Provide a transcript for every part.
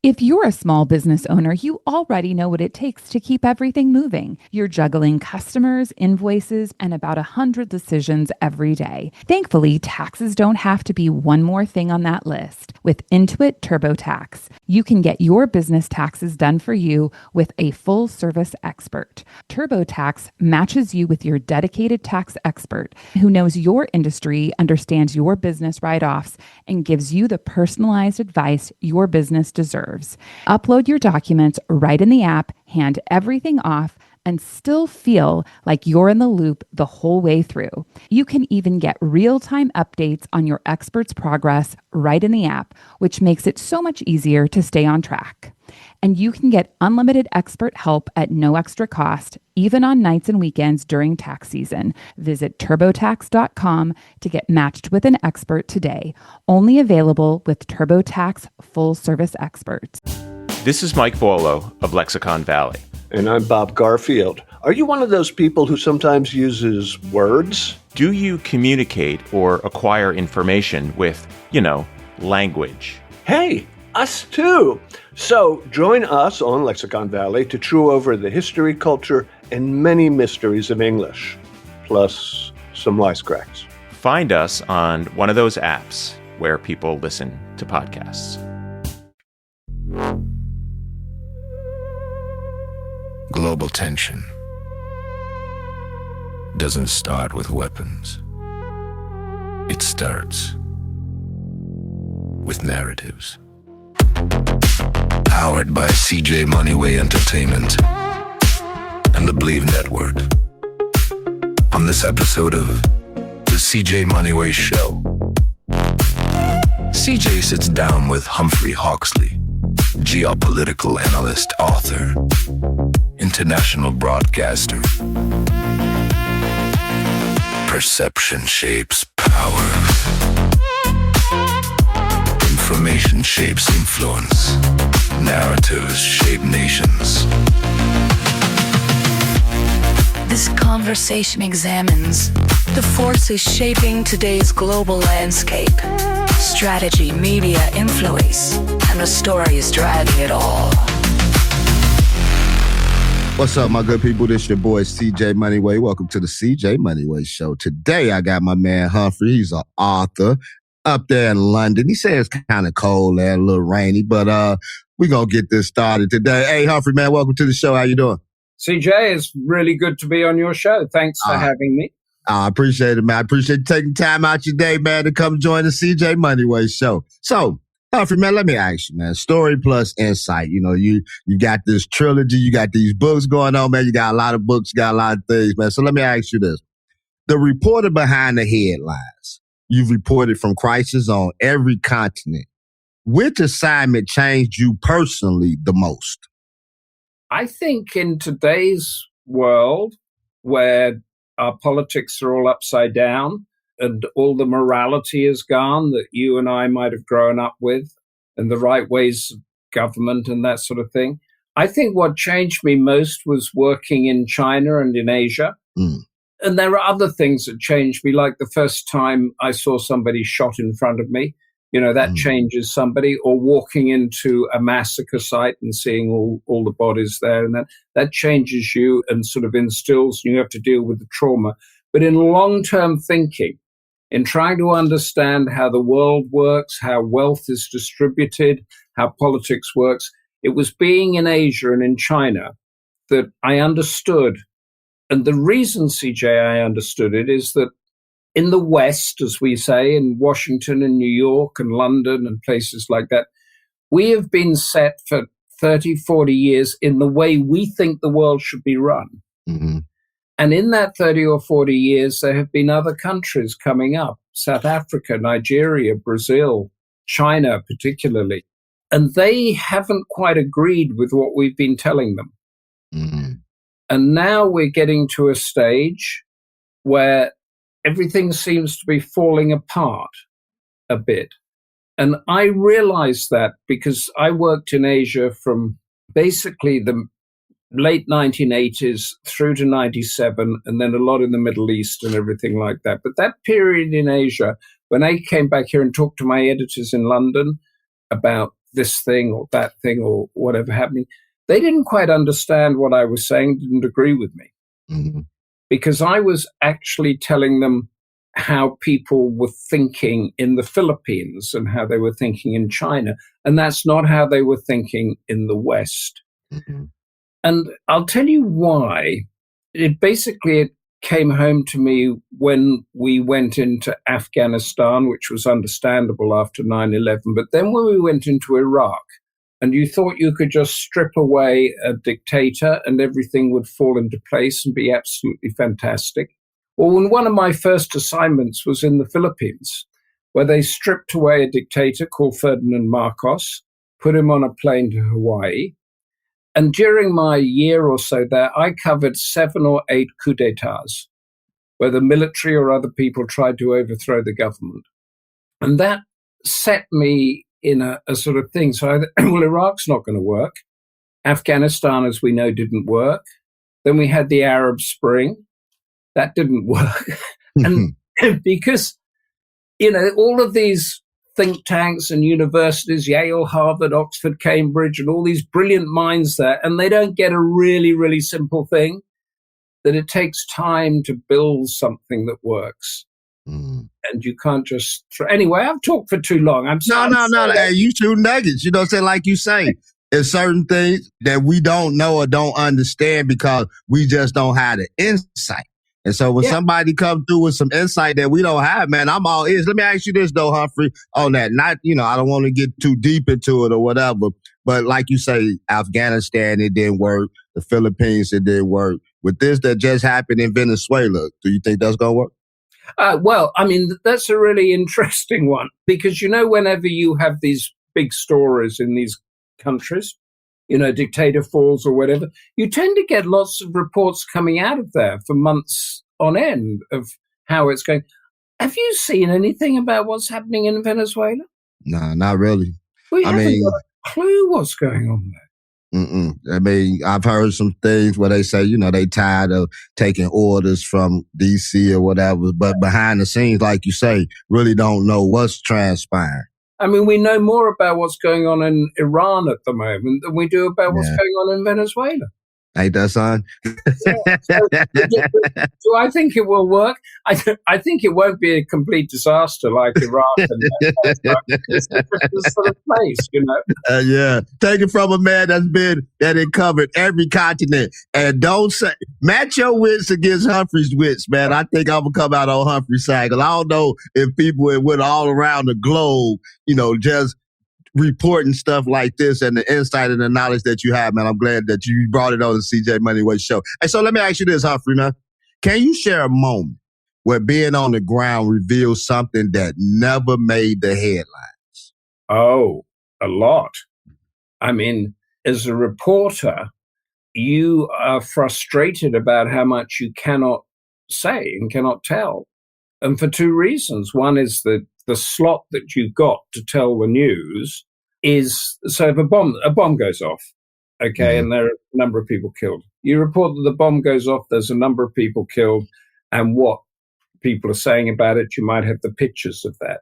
If you're a small business owner, you already know what it takes to keep everything moving. You're juggling customers, invoices, and about 100 decisions every day. Thankfully, taxes don't have to be one more thing on that list. With Intuit TurboTax, you can get your business taxes done for you with a full-service expert. TurboTax matches you with your dedicated tax expert who knows your industry, understands your business write-offs, and gives you the personalized advice your business deserves. Upload your documents right in the app, hand everything off, and still feel like you're in the loop the whole way through. You can even get real-time updates on your expert's progress right in the app, which makes it so much easier to stay on track. And you can get unlimited expert help at no extra cost, even on nights and weekends during tax season. Visit TurboTax.com to get matched with an expert today. Only available with TurboTax full-service experts. This is Mike Volo of Lexicon Valley. And I'm Bob Garfield. Are you one of those people who sometimes uses words? Do you communicate or acquire information with, language? Hey, us too. So join us on Lexicon Valley to chew over the history, culture, and many mysteries of English, plus some wisecracks. Find us on one of those apps where people listen to podcasts. Global tension doesn't start with weapons. It starts with narratives. Powered by CJ Moneyway Entertainment and the Bleav Network. On this episode of the CJ Moneyway Show, CJ sits down with Humphrey Hawksley, geopolitical analyst, author, international broadcaster. Perception shapes power. Information shapes influence. Narratives shape nations. This conversation examines the forces shaping today's global landscape, strategy, media, influence, and the stories driving it all. What's up, my good people? This your boy, CJ Moneyway. Welcome to the CJ Moneyway Show. Today, I got my man, Humphrey. He's an author up there in London. He says it's kind of cold there, a little rainy, but we're going to get this started today. Hey, Humphrey, man, welcome to the show. How you doing? CJ, it's really good to be on your show. Thanks for having me. I appreciate it, man. I appreciate you taking time out your day, man, to come join the CJ Moneyway Show. So, Humphrey, man, let me ask you, man, story plus insight. You got this trilogy, you got these books going on, man. You got a lot of books, you got a lot of things, man. So let me ask you this. The reporter behind the headlines, you've reported from crises on every continent. Which assignment changed you personally the most? I think in today's world, where our politics are all upside down and all the morality is gone that you and I might have grown up with, and the right ways of government and that sort of thing, I think what changed me most was working in China and in Asia. And there are other things that changed me, like the first time I saw somebody shot in front of me. That changes somebody, or walking into a massacre site and seeing all the bodies there. And that changes you and sort of instills, and you have to deal with the trauma. But in long-term thinking, in trying to understand how the world works, how wealth is distributed, how politics works, it was being in Asia and in China that I understood. And the reason, CJ, I understood it is that in the West, as we say, in Washington and New York and London and places like that, we have been set for 30, 40 years in the way we think the world should be run. Mm-hmm. And in that 30 or 40 years, there have been other countries coming up, South Africa, Nigeria, Brazil, China particularly. And they haven't quite agreed with what we've been telling them. Mm-hmm. And now we're getting to a stage where everything seems to be falling apart a bit. And I realized that because I worked in Asia from basically the late 1980s through to 97, and then a lot in the Middle East and everything like that. But that period in Asia, when I came back here and talked to my editors in London about this thing or that thing or whatever happening, they didn't quite understand what I was saying, didn't agree with me. Mm-hmm. Because I was actually telling them how people were thinking in the Philippines and how they were thinking in China. And that's not how they were thinking in the West. Mm-hmm. And I'll tell you why. It came home to me when we went into Afghanistan, which was understandable after 9/11. But then when we went into Iraq, and you thought you could just strip away a dictator and everything would fall into place and be absolutely fantastic. Well, when one of my first assignments was in the Philippines, where they stripped away a dictator called Ferdinand Marcos, put him on a plane to Hawaii. And during my year or so there, I covered 7 or 8 coups d'etats, where the military or other people tried to overthrow the government. And that set me in a sort of thing. So well, Iraq's not going to work. Afghanistan, as we know, didn't work. Then we had the Arab Spring. That didn't work. And because, all of these think tanks and universities, Yale, Harvard, Oxford, Cambridge, and all these brilliant minds there, and they don't get a really, really simple thing, that it takes time to build something that works. Mm. And you can't just anyway, I've talked for too long. No. Hey, you shoot nuggets. You know what I'm saying? Like you say, there's certain things that we don't know or don't understand because we just don't have the insight. And so when somebody comes through with some insight that we don't have, man, I'm all ears. Let me ask you this though, Humphrey, on that. Not, I don't want to get too deep into it or whatever, but like you say, Afghanistan, it didn't work. The Philippines, it didn't work. With this that just happened in Venezuela, do you think that's going to work? Well, I mean, that's a really interesting one because, whenever you have these big stories in these countries, dictator falls or whatever, you tend to get lots of reports coming out of there for months on end of how it's going. Have you seen anything about what's happening in Venezuela? No, not really. We haven't got a clue what's going on there. I mean, I've heard some things where they say, they tired of taking orders from D.C. or whatever, but behind the scenes, like you say, really don't know what's transpiring. I mean, we know more about what's going on in Iran at the moment than we do about what's going on in Venezuela. Ain't that, son? Do I think it will work? I think it won't be a complete disaster like Iraq. It's a sort of place, Yeah. Take it from a man that it covered every continent. And don't match your wits against Humphrey's wits, man. I think I'm going to come out on Humphrey's side. Because I don't know if people went all around the globe, just reporting stuff like this and the insight and the knowledge that you have, man. I'm glad that you brought it on the CJ Moneyway Show. And so let me ask you this, Humphrey, man. Can you share a moment where being on the ground reveals something that never made the headlines? Oh, a lot. I mean, as a reporter, you are frustrated about how much you cannot say and cannot tell. And for 2 reasons. One is that the slot that you've got to tell the news is, so if a bomb goes off, okay, and there are a number of people killed. You report that the bomb goes off, there's a number of people killed, and what people are saying about it, you might have the pictures of that.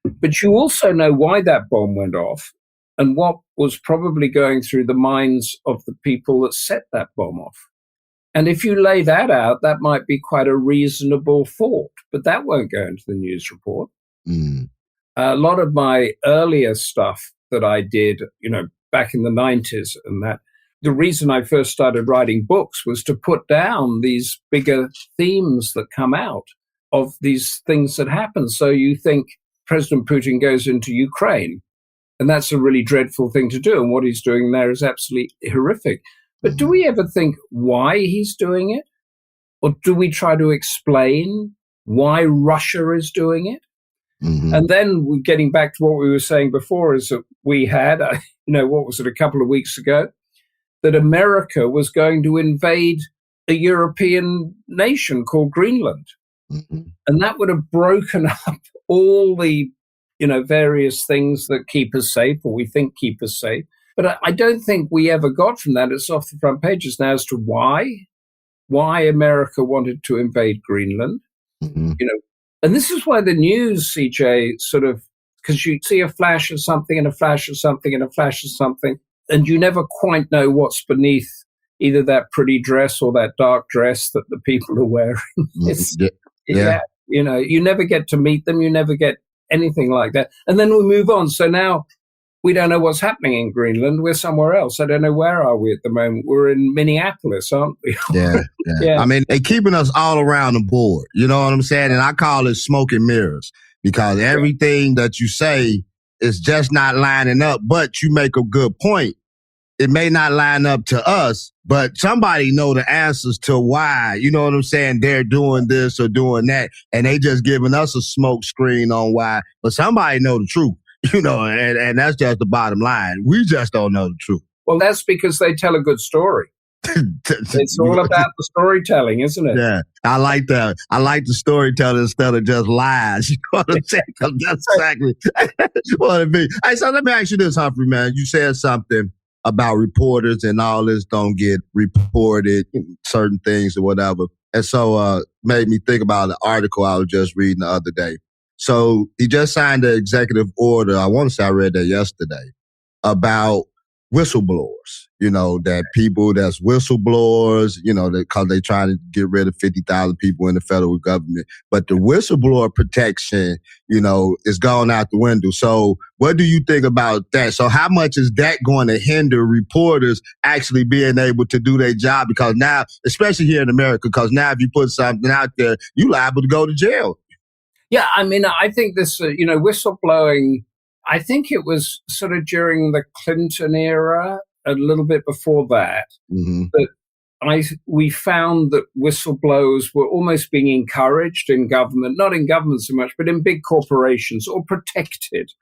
But you also know why that bomb went off and what was probably going through the minds of the people that set that bomb off. And if you lay that out, that might be quite a reasonable thought, but that won't go into the news report. A lot of my earlier stuff that I did, back in the 90s and that, the reason I first started writing books was to put down these bigger themes that come out of these things that happen. So you think President Putin goes into Ukraine, and that's a really dreadful thing to do. And what he's doing there is absolutely horrific. But do we ever think why he's doing it? Or do we try to explain why Russia is doing it? And then getting back to what we were saying before is that we had, what was it, a couple of weeks ago, that America was going to invade a European nation called Greenland. And that would have broken up all the, various things that keep us safe, or we think keep us safe. But I don't think we ever got from that. It's off the front pages now as to why America wanted to invade Greenland. And this is why the news, CJ, sort of because you see a flash of something and a flash of something and a flash of something, and you never quite know what's beneath either that pretty dress or that dark dress that the people are wearing. You never get to meet them. You never get anything like that. And then we move on. So now we don't know what's happening in Greenland. We're somewhere else. I don't know, where are we at the moment? We're in Minneapolis, aren't we? Yeah. I mean, they keeping us all around the board. You know what I'm saying? And I call it smoke and mirrors, because everything that you say is just not lining up. But you make a good point. It may not line up to us, but somebody know the answers to why, you know what I'm saying, they're doing this or doing that. And they just giving us a smoke screen on why. But somebody know the truth, and that's just the bottom line. We just don't know the truth. Well, that's because they tell a good story. It's all about the storytelling, isn't it? Yeah. I like the storytelling instead of just lies. You know what I'm saying? 'Cause that's exactly what it be. Hey, so let me ask you this, Humphrey, man. You said something about reporters and all this don't get reported, certain things or whatever. And so made me think about an article I was just reading the other day. So he just signed an executive order, I want to say I read that yesterday, about whistleblowers, that people that's whistleblowers, because they trying to get rid of 50,000 people in the federal government. But the whistleblower protection, is gone out the window. So what do you think about that? So how much is that going to hinder reporters actually being able to do their job? Because now, especially here in America, because now if you put something out there, you're liable to go to jail. Yeah, I mean, I think this, whistleblowing, I think it was sort of during the Clinton era, a little bit before that, that we found that whistleblowers were almost being encouraged in government, not in government so much, but in big corporations, or protected,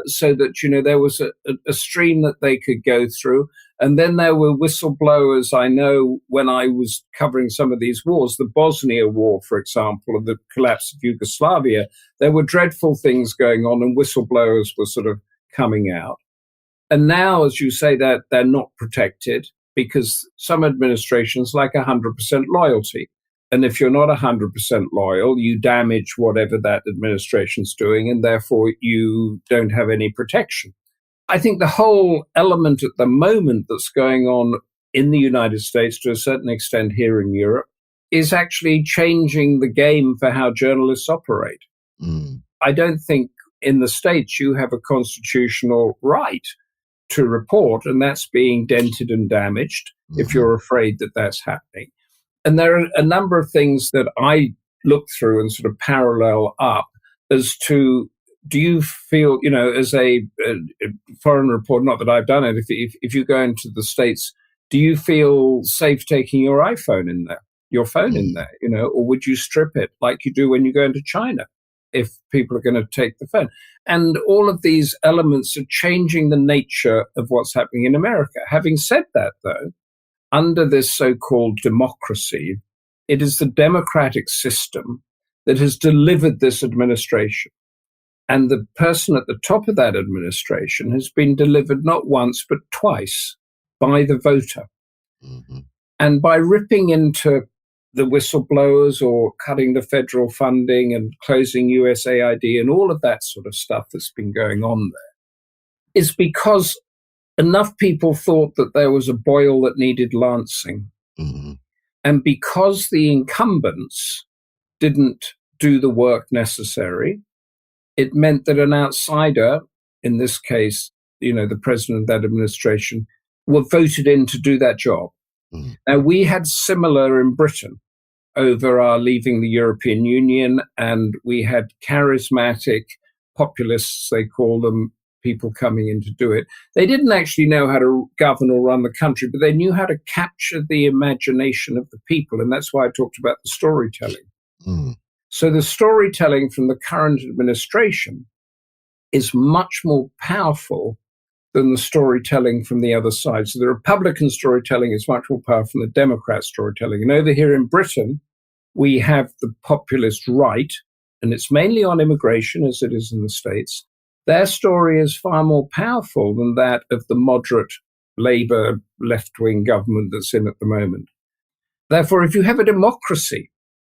so that, there was a stream that they could go through. And then there were whistleblowers, I know, when I was covering some of these wars, the Bosnia War, for example, and the collapse of Yugoslavia, there were dreadful things going on and whistleblowers were sort of coming out. And now, as you say, that they're not protected because some administrations like 100% loyalty. And if you're not 100% loyal, you damage whatever that administration's doing, and therefore you don't have any protection. I think the whole element at the moment that's going on in the United States, to a certain extent here in Europe, is actually changing the game for how journalists operate. I don't think in the States you have a constitutional right to report, and that's being dented and damaged if you're afraid that that's happening. And there are a number of things that I look through and sort of parallel up as to, do you feel, as a foreign reporter, not that I've done it, if you go into the States, do you feel safe taking your iPhone in there, your phone in there, or would you strip it like you do when you go into China if people are going to take the phone? And all of these elements are changing the nature of what's happening in America. Having said that, though, under this so-called democracy, it is the democratic system that has delivered this administration. And the person at the top of that administration has been delivered not once, but twice by the voter. And by ripping into the whistleblowers or cutting the federal funding and closing USAID and all of that sort of stuff that's been going on there, is because enough people thought that there was a boil that needed lancing. And because the incumbents didn't do the work necessary, it meant that an outsider, in this case, the president of that administration, were voted in to do that job. Now, we had similar in Britain over our leaving the European Union, and we had charismatic populists, they call them, people coming in to do it. They didn't actually know how to govern or run the country, but they knew how to capture the imagination of the people. And that's why I talked about the storytelling. So the storytelling from the current administration is much more powerful than the storytelling from the other side. So the Republican storytelling is much more powerful than the Democrat storytelling. And over here in Britain, we have the populist right, and it's mainly on immigration as it is in the States. Their story is far more powerful than that of the moderate Labour left-wing government that's in at the moment. Therefore, if you have a democracy,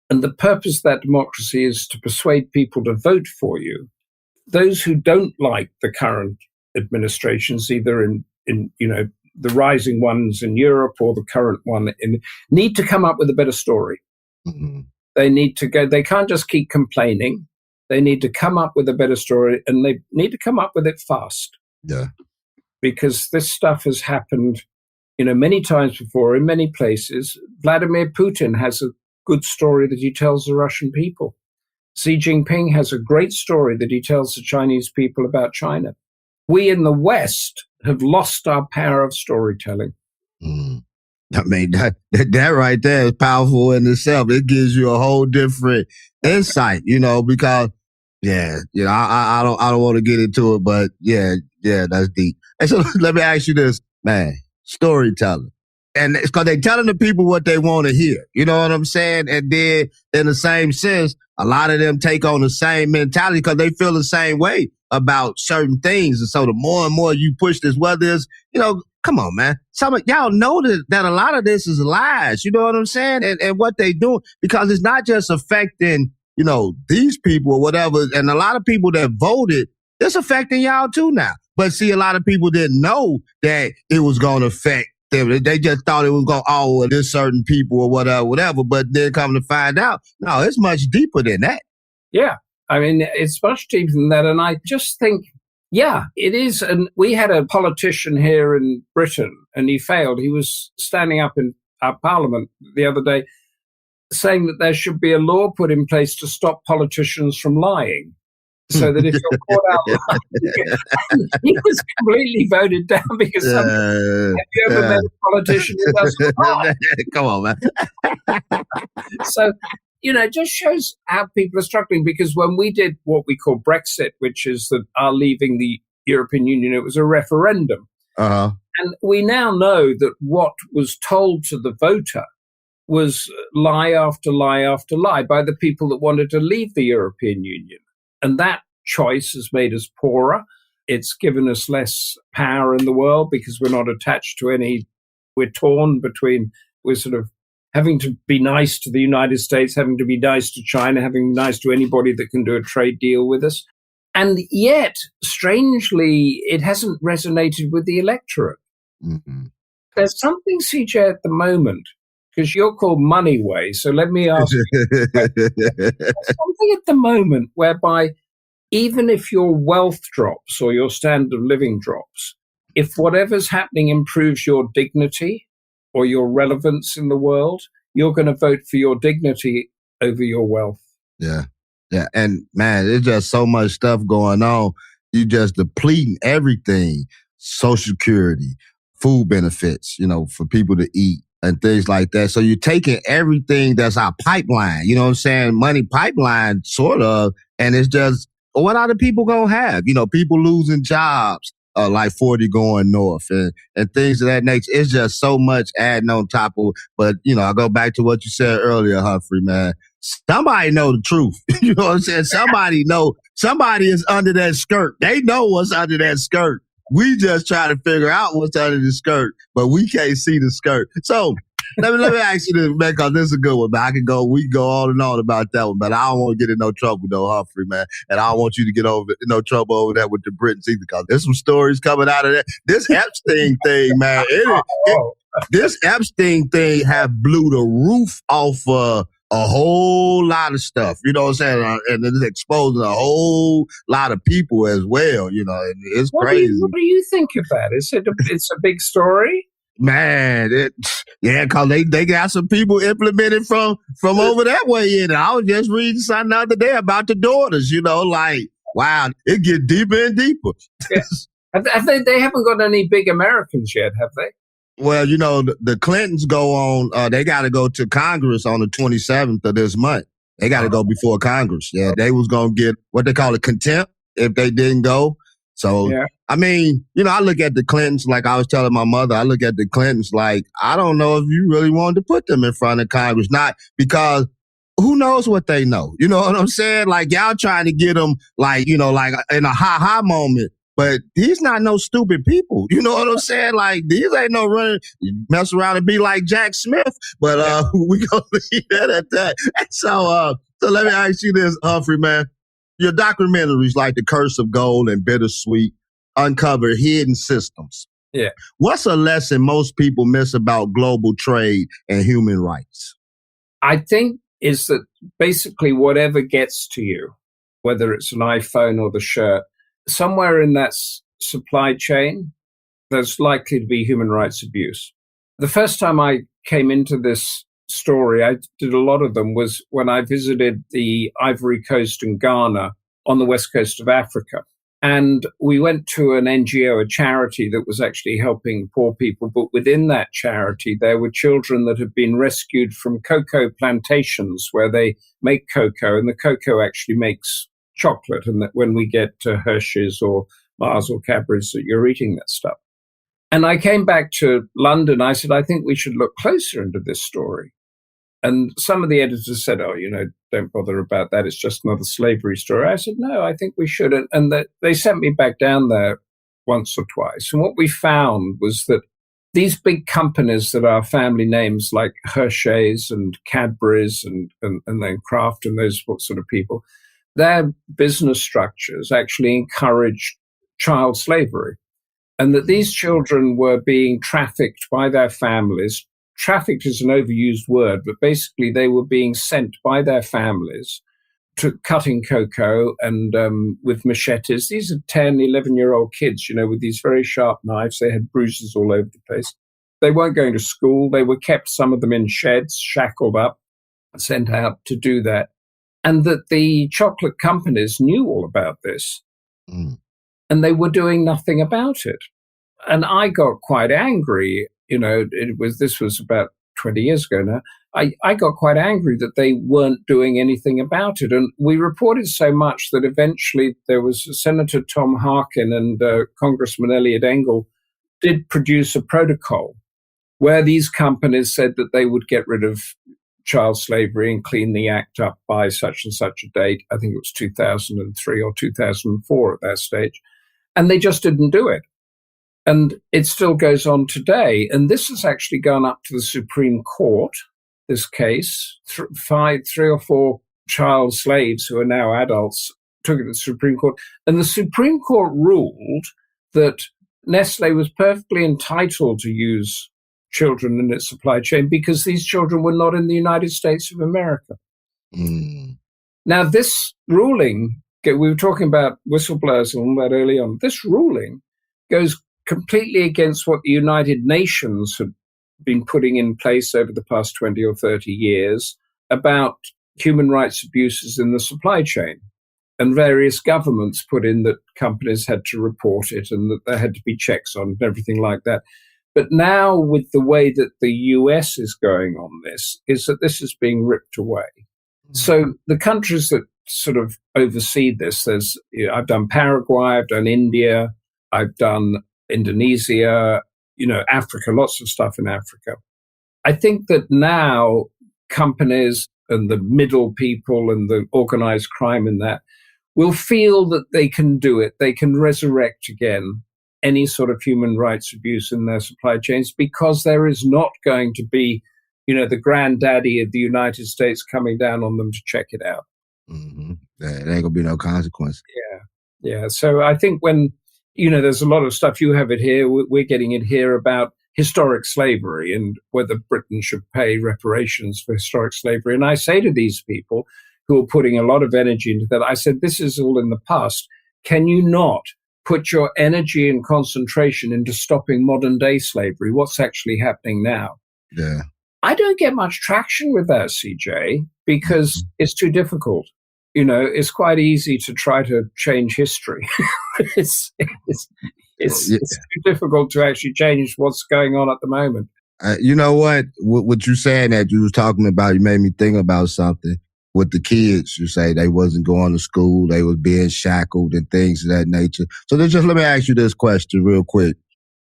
and the purpose of that democracy is to persuade people to vote for you, those who don't like the current administrations, either in the rising ones in Europe or the current one, need to come up with a better story. Mm-hmm. They can't just keep complaining. They need to come up with a better story, and they need to come up with it fast. Yeah. Because this stuff has happened, many times before in many places. Vladimir Putin has a good story that he tells the Russian people. Xi Jinping has a great story that he tells the Chinese people about China. We in the West have lost our power of storytelling. Mm. I mean, that right there is powerful in itself. It gives you a whole different insight, because, I don't want to get into it, but yeah, that's deep. And so let me ask you this, man, storytelling. And it's because they're telling the people what they want to hear. You know what I'm saying? And then in the same sense, a lot of them take on the same mentality because they feel the same way about certain things. And so the more and more you push this, whether it's, come on, man. Some of y'all know that a lot of this is lies. You know what I'm saying? And what they doing, because it's not just affecting, these people or whatever. And a lot of people that voted, it's affecting y'all too now. But see, a lot of people didn't know that it was going to affect them. They just thought it was going, this certain people or whatever. But then come to find out, no, it's much deeper than that. Yeah. I mean, it's much deeper than that. And I just think, yeah, it is. And we had a politician here in Britain, and he failed. He was standing up in our parliament the other day saying that there should be a law put in place to stop politicians from lying. So that if you're caught out lying, he was completely voted down because have you ever met a politician who doesn't lie? Come on, man. So, it just shows how people are struggling, because when we did what we call Brexit, which is that our leaving the European Union, it was a referendum. Uh-huh. And we now know that what was told to the voter was lie after lie after lie by the people that wanted to leave the European Union. And that choice has made us poorer. It's given us less power in the world because we're not attached to we're torn between, we're sort of having to be nice to the United States, having to be nice to China, having to be nice to anybody that can do a trade deal with us. And yet, strangely, it hasn't resonated with the electorate. Mm-hmm. There's something, CJ, at the moment, because you're called Moneyway, so let me ask you. There's something at the moment whereby even if your wealth drops or your standard of living drops, if whatever's happening improves your dignity or your relevance in the world, you're going to vote for your dignity over your wealth. Yeah. Yeah. And man, there's just so much stuff going on. You just depleting everything. Social Security, food benefits, for people to eat and things like that. So you're taking everything that's our pipeline, you know what I'm saying? Money pipeline, sort of. And it's just, what are the people going to have? People losing jobs, like 40 going north and things of that nature. It's just so much adding on top of, but I go back to what you said earlier, Humphrey, man. Somebody know the truth. You know what I'm saying? Somebody is under that skirt. They know what's under that skirt. We just try to figure out what's under the skirt, but we can't see the skirt. So let me ask you this, man, because this is a good one, man. We can go on and on about that one, but I don't want to get in no trouble, though, Humphrey, man. And I don't want you to get no trouble over that with the Britons either, because there's some stories coming out of that. This Epstein thing, man, this Epstein thing have blew the roof off a whole lot of stuff, you know what I'm saying? And it's exposing a whole lot of people as well, and it's crazy. What do you think of that? It's a big story? Man, because they got some people implemented from over that way in. I was just reading something the other day about the daughters, wow, it gets deeper and deeper. Yes. They haven't got any big Americans yet, have they? Well, the Clintons go on, they got to go to Congress on the 27th of this month. They got to go before Congress. Yeah, they was going to get what they call a contempt if they didn't go. So, yeah. I mean, I look at the Clintons, like I was telling my mother, I look at the Clintons like, I don't know if you really wanted to put them in front of Congress. Not because who knows what they know. You know what I'm saying? Like, y'all trying to get them, like, like in a ha-ha moment. But these not no stupid people. You know what I'm saying? Like, these ain't no running, mess around and be like Jack Smith. But we gonna leave that at that. So let me ask you this, Humphrey, man. Your documentaries like The Curse of Gold and Bittersweet uncover hidden systems. Yeah. What's a lesson most people miss about global trade and human rights? I think is that basically whatever gets to you, whether it's an iPhone or the shirt, somewhere in that supply chain, there's likely to be human rights abuse. The first time I came into this story, I did a lot of them, was when I visited the Ivory Coast and Ghana on the west coast of Africa. And we went to an NGO, a charity that was actually helping poor people. But within that charity, there were children that had been rescued from cocoa plantations where they make cocoa, and the cocoa actually makes chocolate. And that when we get to Hershey's or Mars or Cadbury's, that you're eating that stuff. And I came back to London. I said, I think we should look closer into this story. And some of the editors said, oh, don't bother about that. It's just another slavery story. I said, no, I think we should. And they sent me back down there once or twice. And what we found was that these big companies that are family names like Hershey's and Cadbury's and then Kraft and those sort of people, their business structures actually encouraged child slavery. And that these children were being trafficked by their families. Trafficked is an overused word, but basically they were being sent by their families to cutting cocoa and with machetes. These are 10, 11-year-old kids, with these very sharp knives. They had bruises all over the place. They weren't going to school. They were kept, some of them in sheds, shackled up, sent out to do that. And that the chocolate companies knew all about this. And they were doing nothing about it. And I got quite angry. This was about 20 years ago now. I got quite angry that they weren't doing anything about it. And we reported so much that eventually there was Senator Tom Harkin and Congressman Elliot Engel did produce a protocol where these companies said that they would get rid of child slavery and clean the act up by such and such a date. I think it was 2003 or 2004 at that stage. And they just didn't do it. And it still goes on today. And this has actually gone up to the Supreme Court, this case. Three or four child slaves who are now adults took it to the Supreme Court. And the Supreme Court ruled that Nestle was perfectly entitled to use children in its supply chain because these children were not in the United States of America. Now, this ruling, we were talking about whistleblowers and all that early on, this ruling goes completely against what the United Nations had been putting in place over the past 20 or 30 years about human rights abuses in the supply chain. And various governments put in that companies had to report it and that there had to be checks on it and everything like that. But now with the way that the US is going on this, is that this is being ripped away. So the countries that sort of oversee this, I've done Paraguay, I've done India, I've done Indonesia, Africa, lots of stuff in Africa. I think that now companies and the middle people and the organized crime in that will feel that they can do it. They can resurrect again any sort of human rights abuse in their supply chains because there is not going to be, the granddaddy of the United States coming down on them to check it out. There ain't gonna be no consequence. Yeah. So I think when, there's a lot of stuff, you have it here, we're getting it here about historic slavery and whether Britain should pay reparations for historic slavery. And I say to these people who are putting a lot of energy into that, I said, this is all in the past. Can you not put your energy and concentration into stopping modern day slavery? What's actually happening now? Yeah. I don't get much traction with that, CJ, because it's too difficult. It's quite easy to try to change history. It's too difficult to actually change what's going on at the moment. You know what you saying that you was talking about, you made me think about something with the kids. You say they wasn't going to school, they was being shackled and things of that nature. So just let me ask you this question real quick.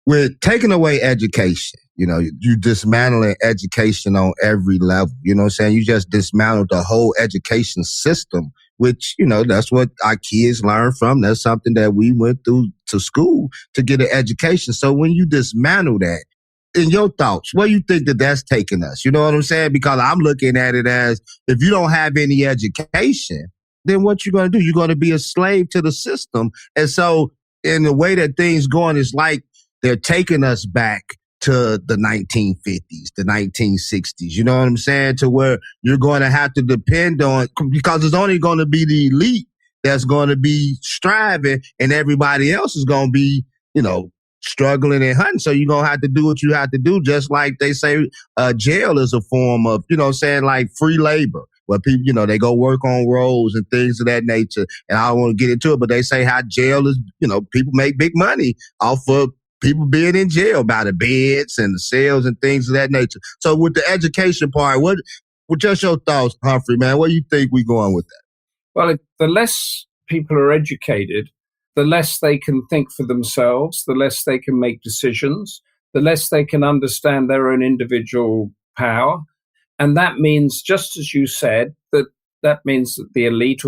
With taking away education, you dismantling education on every level. You know what I'm saying? You just dismantled the whole education system, which, that's what our kids learn from. That's something that we went through to school to get an education. So when you dismantle that, in your thoughts, where you think that that's taking us? You know what I'm saying? Because I'm looking at it as if you don't have any education, then what you going to do? You're going to be a slave to the system. And so in the way that things going, it's like they're taking us back to the 1950s, the 1960s. You know what I'm saying? To where you're going to have to depend on, because it's only going to be the elite that's going to be striving, and everybody else is going to be, struggling and hunting. So you're going to have to do what you have to do, just like they say jail is a form of, like free labor, where people, they go work on roads and things of that nature. And I don't want to get into it, but they say how jail is, people make big money off of people being in jail by the beds and the cells and things of that nature. So with the education part, what just your thoughts, Humphrey, man? Where you think we going with that? Well, the less people are educated, the less they can think for themselves, the less they can make decisions, the less they can understand their own individual power. And that means, just as you said, that means that the elite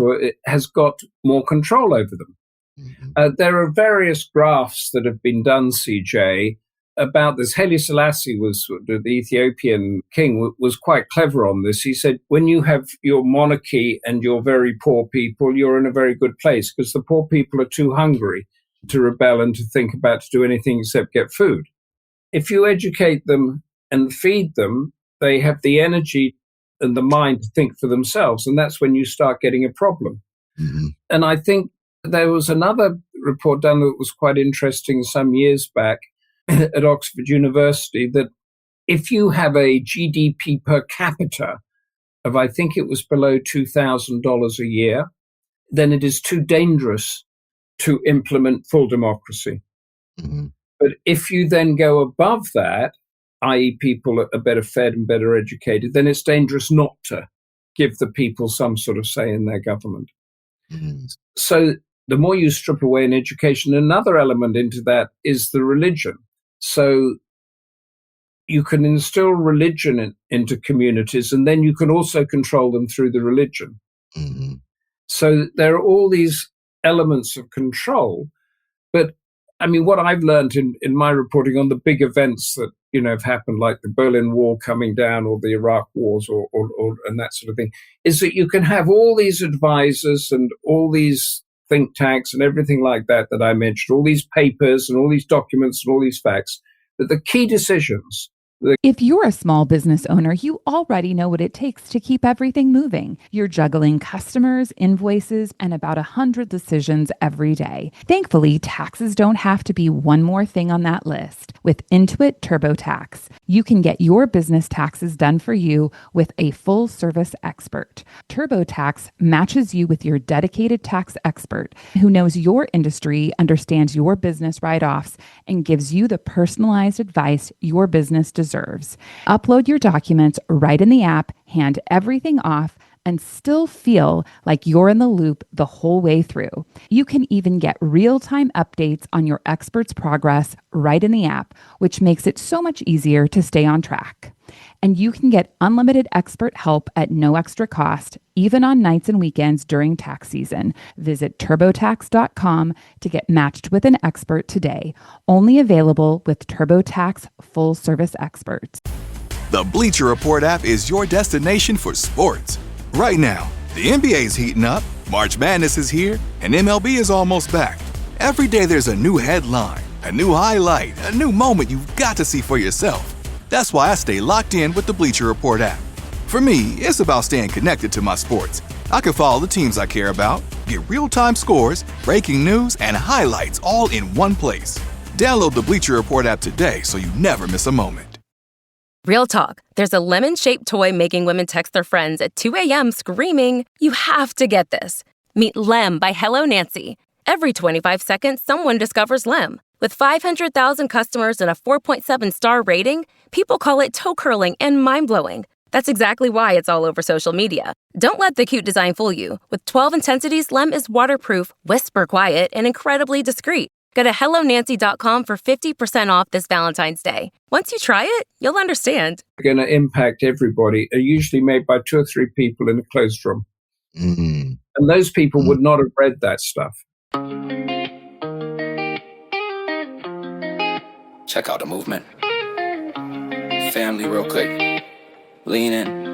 has got more control over them. Mm-hmm. There are various graphs that have been done, CJ, about this. Haile Selassie the Ethiopian king, was quite clever on this. He said, when you have your monarchy and your very poor people, you're in a very good place, because the poor people are too hungry to rebel and to think about to do anything except get food. If you educate them and feed them, they have the energy and the mind to think for themselves. And that's when you start getting a problem. Mm-hmm. And I think there was another report done that was quite interesting some years back at Oxford University, that if you have a GDP per capita of, I think it was below $2,000 a year, then it is too dangerous to implement full democracy. Mm-hmm. But if you then go above that, i.e. people are better fed and better educated, then it's dangerous not to give the people some sort of say in their government. Mm-hmm. So the more you strip away in education, another element into that is the religion. So you can instill religion into communities, and then you can also control them through the religion. Mm-hmm. So there are all these elements of control. But I mean, what I've learned in my reporting on the big events that, have happened, like the Berlin Wall coming down or the Iraq wars or and that sort of thing, is that you can have all these advisors and all these think tanks and everything like that I mentioned, all these papers and all these documents and all these facts, but the key decisions. If you're a small business owner, you already know what it takes to keep everything moving. You're juggling customers, invoices, and about 100 decisions every day. Thankfully, taxes don't have to be one more thing on that list. With Intuit TurboTax, you can get your business taxes done for you with a full-service expert. TurboTax matches you with your dedicated tax expert who knows your industry, understands your business write-offs, and gives you the personalized advice your business deserves. Upload your documents right in the app, hand everything off, and still feel like you're in the loop the whole way through. You can even get real-time updates on your expert's progress right in the app, which makes it so much easier to stay on track. And you can get unlimited expert help at no extra cost, even on nights and weekends during tax season. Visit TurboTax.com to get matched with an expert today. Only available with TurboTax full service experts. The Bleacher Report app is your destination for sports. Right now, the NBA is heating up, March Madness is here, and MLB is almost back. Every day there's a new headline, a new highlight, a new moment you've got to see for yourself. That's why I stay locked in with the Bleacher Report app. For me, it's about staying connected to my sports. I can follow the teams I care about, get real-time scores, breaking news, and highlights all in one place. Download the Bleacher Report app today so you never miss a moment. Real talk. There's a lemon-shaped toy making women text their friends at 2 a.m. screaming, "You have to get this." Meet Lem by Hello Nancy. Every 25 seconds, someone discovers Lem. With 500,000 customers and a 4.7-star rating, people call it toe-curling and mind-blowing. That's exactly why it's all over social media. Don't let the cute design fool you. With 12 intensities, Lem is waterproof, whisper quiet, and incredibly discreet. Go to HelloNancy.com for 50% off this Valentine's Day. Once you try it, you'll understand. Going to impact everybody are usually made by 2 or 3 people in a closed room. Mm-hmm. And those people would not have read that stuff. Check out the movement. Family real quick. Lean in.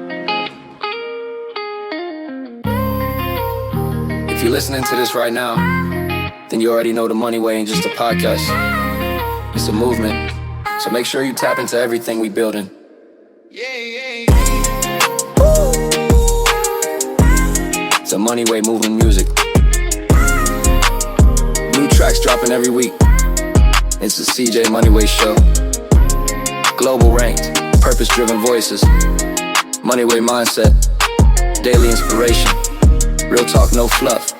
you're listening to this right now, then you already know the Moneyway ain't just a podcast. It's a movement. So make sure you tap into everything we building. It's a Moneyway movement music. New tracks dropping every week. It's the CJ Moneyway Show. Global ranked, purpose-driven voices. Moneyway mindset. Daily inspiration. Real talk, no fluff.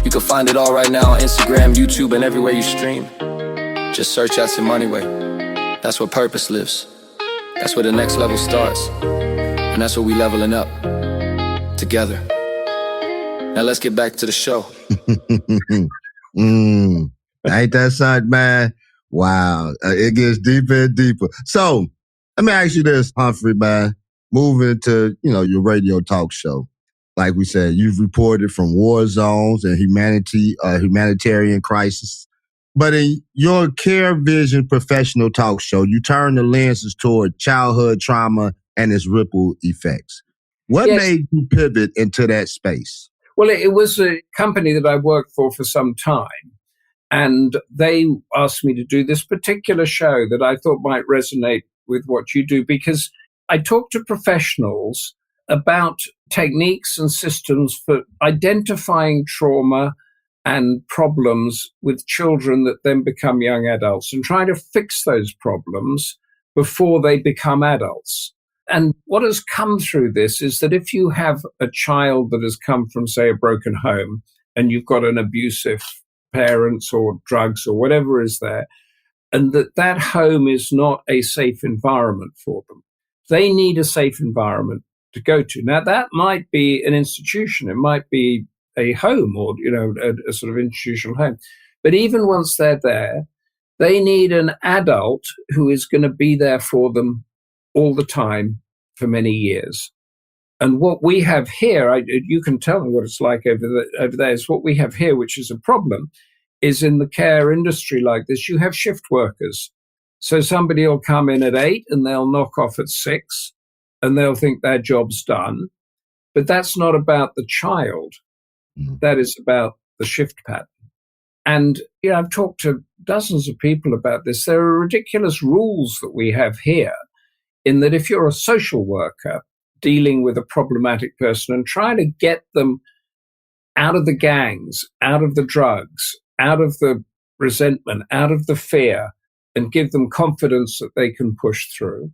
You can find it all right now on Instagram, YouTube, and everywhere you stream. Just search out to Moneyway. That's where purpose lives. That's where the next level starts. And that's where we leveling up. Together. Now let's get back to the show. Ain't that something, man? Wow. It gets deeper and deeper. So, let me ask you this, Humphrey, man. Moving to, your radio talk show. Like we said, you've reported from war zones and humanitarian crisis. But in your Care Vision professional talk show, you turn the lenses toward childhood trauma and its ripple effects. What made you pivot into that space? Well, it was a company that I worked for some time. And they asked me to do this particular show that I thought might resonate with what you do, because I talked to professionals about techniques and systems for identifying trauma and problems with children that then become young adults and trying to fix those problems before they become adults. And what has come through this is that if you have a child that has come from, say, a broken home, and you've got an abusive parents or drugs or whatever is there, and that home is not a safe environment for them, they need a safe environment to go to. Now, that might be an institution. It might be a home or, a sort of institutional home. But even once they're there, they need an adult who is going to be there for them all the time for many years. And what we have here, you can tell me what it's like over there, is what we have here, which is a problem, is in the care industry like this, you have shift workers. So somebody will come in at 8 and they'll knock off at 6 and they'll think their job's done. But that's not about the child. That is about the shift pattern. And, I've talked to dozens of people about this. There are ridiculous rules that we have here in that if you're a social worker dealing with a problematic person and trying to get them out of the gangs, out of the drugs, out of the resentment, out of the fear, and give them confidence that they can push through,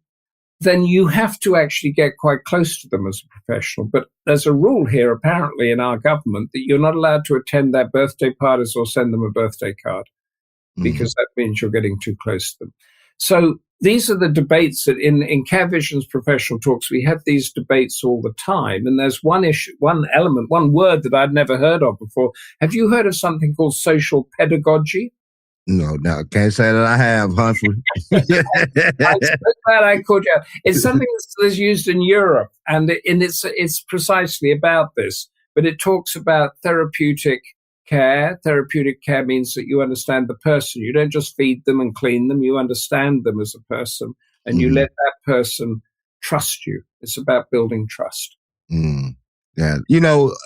then you have to actually get quite close to them as a professional. But there's a rule here, apparently, in our government that you're not allowed to attend their birthday parties or send them a birthday card, because that means you're getting too close to them. So these are the debates that in Care Vision's professional talks, we have these debates all the time. And there's one issue, one element, one word that I'd never heard of before. Have you heard of something called social pedagogy? No, can't say that I have, Humphrey. I'm so glad I called you out. It's something that's used in Europe, and it's precisely about this. But it talks about therapeutic care. Therapeutic care means that you understand the person. You don't just feed them and clean them. You understand them as a person, and you let that person trust you. It's about building trust. Yeah.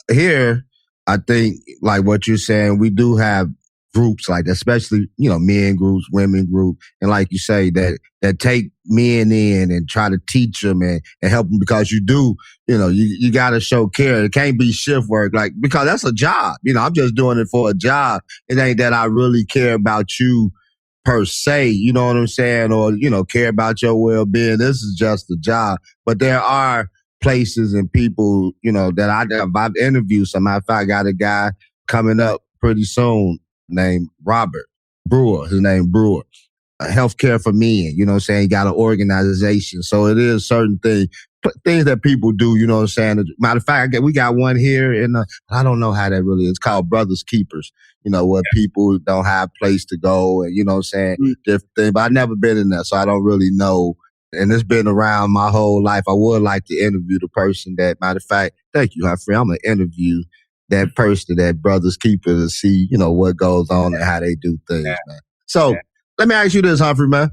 Here, I think, like what you're saying, we do have groups like that, especially, men groups, women group. And like you say, that take men in and try to teach them and help them, because you got to show care. It can't be shift work, because that's a job. I'm just doing it for a job. It ain't that I really care about you per se, you know what I'm saying? Or, care about your well-being. This is just a job. But there are places and people, that I've interviewed. Some matter of fact, I got a guy coming up pretty soon named Robert Brewer. His name Brewer. Healthcare for Men, you know what I'm saying? He got an organization. So it is certain things that people do, you know what I'm saying? Matter of fact, we got one here I don't know how that really is. It's called Brothers Keepers, where people don't have place to go and, you know what I'm saying? Different things. But I've never been in there, so I don't really know. And it's been around my whole life. I would like to interview the person matter of fact, thank you, Humphrey. I'm going to interview that person, that Brothers Keeper, to see, what goes on and how they do things, man. So let me ask you this, Humphrey, man.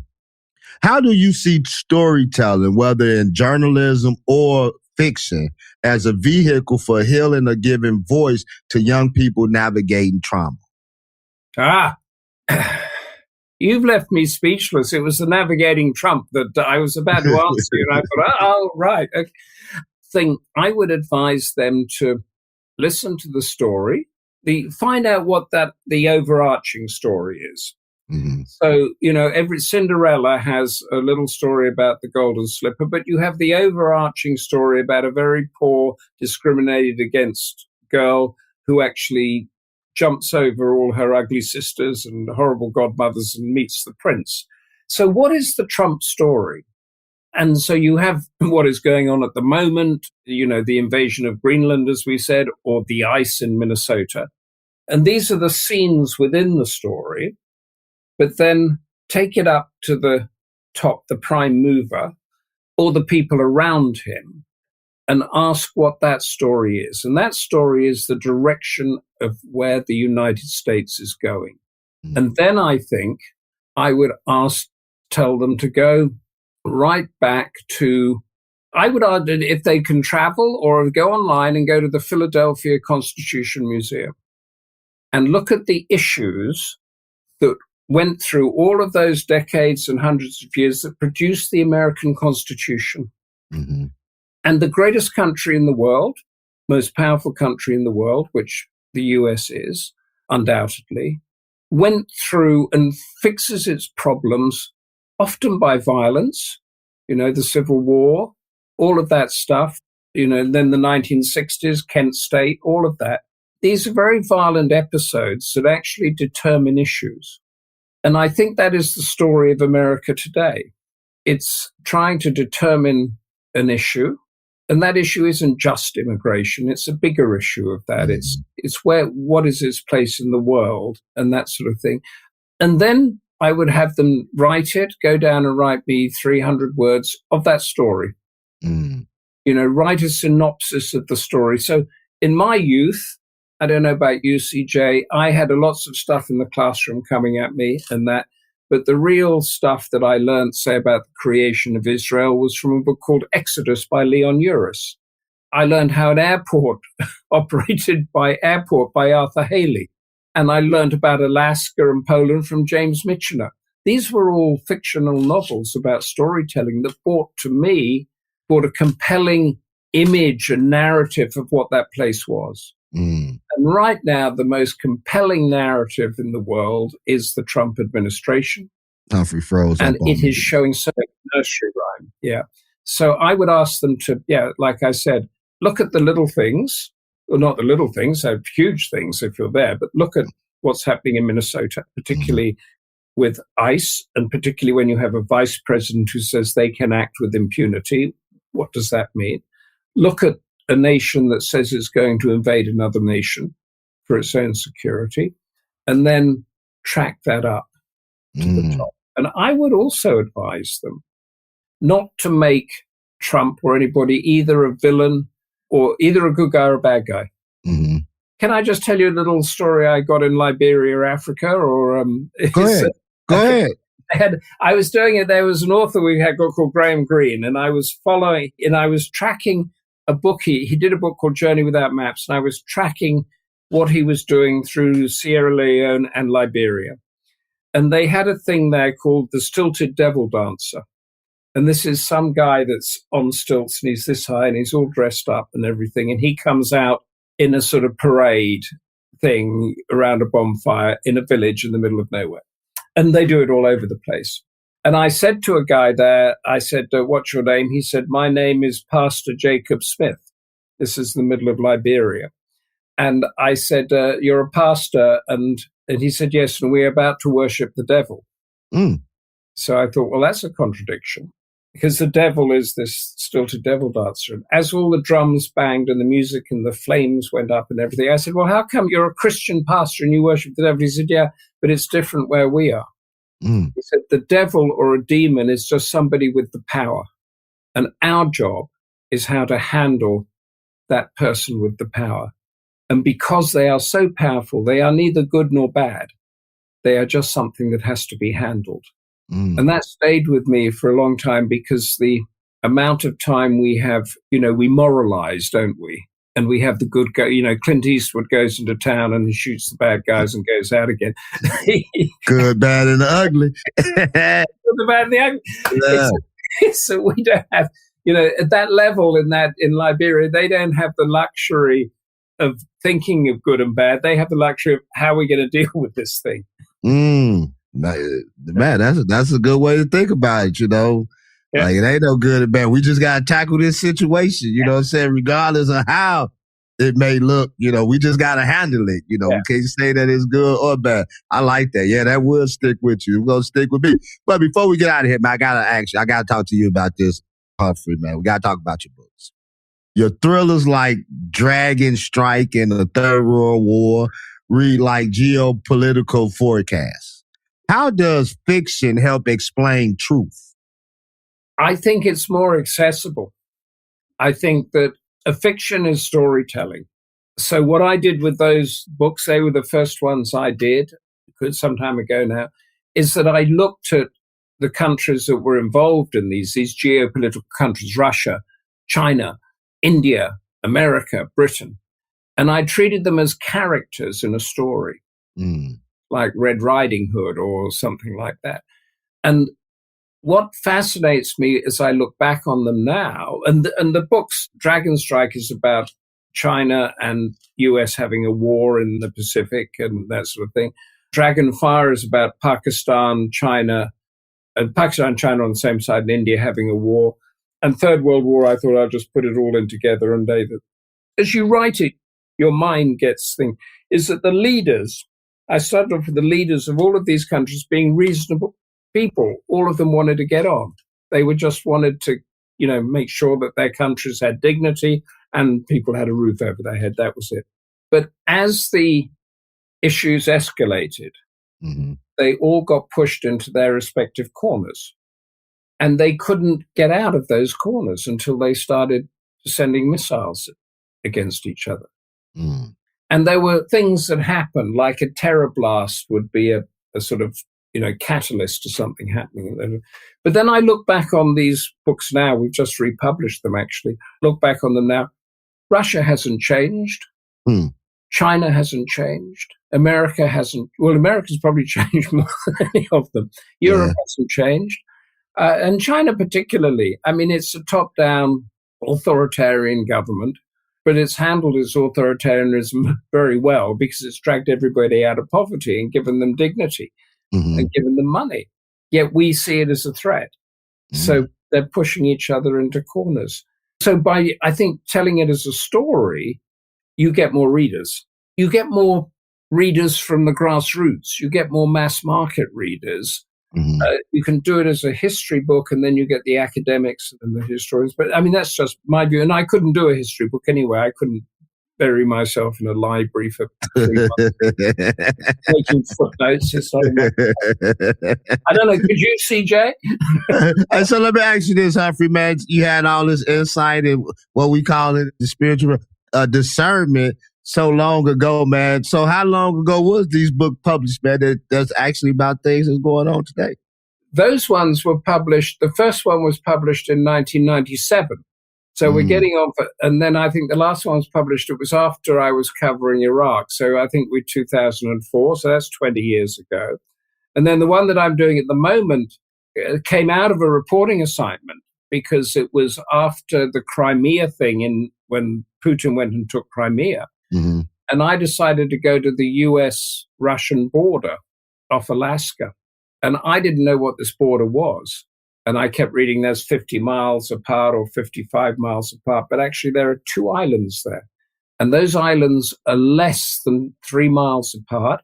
How do you see storytelling, whether in journalism or fiction as a vehicle for healing or giving voice to young people navigating trauma? You've left me speechless. It was the navigating Trump that I was about to answer you, and I thought, oh, right. Okay. I would advise them to listen to the story, find out what the overarching story is. Mm-hmm. So, every Cinderella has a little story about the golden slipper, but you have the overarching story about a very poor, discriminated against girl who actually jumps over all her ugly sisters and horrible godmothers and meets the prince. So what is the Trump story? And so you have what is going on at the moment, the invasion of Greenland, as we said, or the ice in Minnesota. And these are the scenes within the story. But then take it up to the top, the prime mover, or the people around him, and ask what that story is. And that story is the direction of where the United States is going. Mm. And then I think I would tell them to go right back to, I would argue if they can travel or go online and go to the Philadelphia Constitution Museum and look at the issues that went through all of those decades and hundreds of years that produced the American Constitution. Mm-hmm. And the greatest country in the world, most powerful country in the world, which the US is, undoubtedly, went through and fixes its problems, often by violence, the Civil War, all of that stuff, then the 1960s, Kent State, all of that. These are very violent episodes that actually determine issues. And I think that is the story of America today. It's trying to determine an issue. And that issue isn't just immigration. It's a bigger issue of that. Mm-hmm. It's what is its place in the world and that sort of thing. And then I would have them go down and write me 300 words of that story. Mm. Write a synopsis of the story. So in my youth, I don't know about you, CJ, I had lots of stuff in the classroom coming at me and that. But the real stuff that I learned, say, about the creation of Israel was from a book called Exodus by Leon Uris. I learned how an airport operated by Arthur Haley. And I learned about Alaska and Poland from James Michener. These were all fictional novels about storytelling that brought a compelling image and narrative of what that place was. Mm. And right now, the most compelling narrative in the world is the Trump administration. Humphrey froze. And it is showing so much nursery rhyme. Yeah. So I would ask them to, like I said, look at the little things, or not the little things, they're huge things if you're there, but look at what's happening in Minnesota, particularly with ICE, and particularly when you have a vice president who says they can act with impunity. What does that mean? Look at a nation that says it's going to invade another nation for its own security, and then track that up to the top. And I would also advise them not to make Trump or anybody either a villain or either a good guy or a bad guy. Mm-hmm. Can I just tell you a little story I got in Liberia, Africa? Or Go ahead. I was doing it. There was an author we had called Graham Greene, and I was tracking a book. He did a book called Journey Without Maps, and I was tracking what he was doing through Sierra Leone and Liberia. And they had a thing there called the Stilted Devil Dancer. And this is some guy that's on stilts, and he's this high, and he's all dressed up and everything. And he comes out in a sort of parade thing around a bonfire in a village in the middle of nowhere. And they do it all over the place. And I said to a guy there, I said, what's your name? He said, my name is Pastor Jacob Smith. This is the middle of Liberia. And I said, you're a pastor? And he said, yes, and we're about to worship the devil. Mm. So I thought, well, that's a contradiction, because the devil is this stilted devil dancer. And as all the drums banged and the music and the flames went up and everything, I said, well, how come you're a Christian pastor and you worship the devil? He said, yeah, but it's different where we are. Mm. He said, the devil or a demon is just somebody with the power. And our job is how to handle that person with the power. And because they are so powerful, they are neither good nor bad. They are just something that has to be handled. Mm. And that stayed with me for a long time, because the amount of time we have, we moralize, don't we? And we have the good guy, Clint Eastwood goes into town and shoots the bad guys and goes out again. Good, bad, and the ugly. The bad and the ugly. Yeah. So we don't have, at that level in Liberia, they don't have the luxury of thinking of good and bad. They have the luxury of how we're going to deal with this thing. Man, that's a good way to think about it, Yeah. Like, it ain't no good or bad. We just got to tackle this situation, you know what I'm saying? Regardless of how it may look, we just got to handle it. We can't say that it's good or bad. I like that. Yeah, that will stick with you. It's going to stick with me. But before we get out of here, man, I got to talk to you about this, Humphrey, man. We got to talk about your books. Your thrillers like Dragon Strike and the Third World War read like geopolitical forecasts. How does fiction help explain truth? I think it's more accessible. I think that a fiction is storytelling. So what I did with those books, they were the first ones I did, some time ago now, is that I looked at the countries that were involved in these geopolitical countries, Russia, China, India, America, Britain, and I treated them as characters in a story, like Red Riding Hood or something like that. And what fascinates me as I look back on them now, and the books, Dragon Strike is about China and US having a war in the Pacific and that sort of thing. Dragonfire is about Pakistan, China on the same side, and India having a war. And Third World War, I thought I'd just put it all in together. And David, as you write it, your mind gets thing, is that the leaders, I started off with the leaders of all of these countries being reasonable people. All of them wanted to get on. They just wanted to, make sure that their countries had dignity and people had a roof over their head. That was it. But as the issues escalated, they all got pushed into their respective corners. And they couldn't get out of those corners until they started sending missiles against each other. And there were things that happened, like a terror blast would be a sort of, catalyst to something happening. But then I look back on these books now, we've just republished them actually, look back on them now. Russia hasn't changed. China hasn't changed. America hasn't. Well, America's probably changed more than any of them. Europe hasn't changed. And China particularly, I mean, it's a top-down authoritarian government, but it's handled its authoritarianism very well because it's dragged everybody out of poverty and given them dignity and given them money. Yet we see it as a threat. So they're pushing each other into corners. So by, I think, telling it as a story, you get more readers. You get more readers from the grassroots. You get more mass market readers. You can do it as a history book, and then you get the academics and the historians. But I mean, that's just my view. And I couldn't do a history book anyway. I couldn't bury myself in a library for 3 months making footnotes. It's not I don't know. Could you, CJ? So let me ask you this, Humphrey, man. You had all this insight and what we call it, the spiritual discernment so long ago, man. So how long ago was these books published, man, that's actually about things that's going on today? Those ones were published. The first one was published in 1997. So we're getting on for, and then I think the last one was published, it was after I was covering Iraq. So I think we're 2004. So that's 20 years ago. And then the one that I'm doing at the moment came out of a reporting assignment because it was after the Crimea thing when Putin went and took Crimea. And I decided to go to the US-Russian border off Alaska. And I didn't know what this border was. And I kept reading there's 50 miles apart or 55 miles apart. But actually, there are 2 islands there. And those islands are less than 3 miles apart.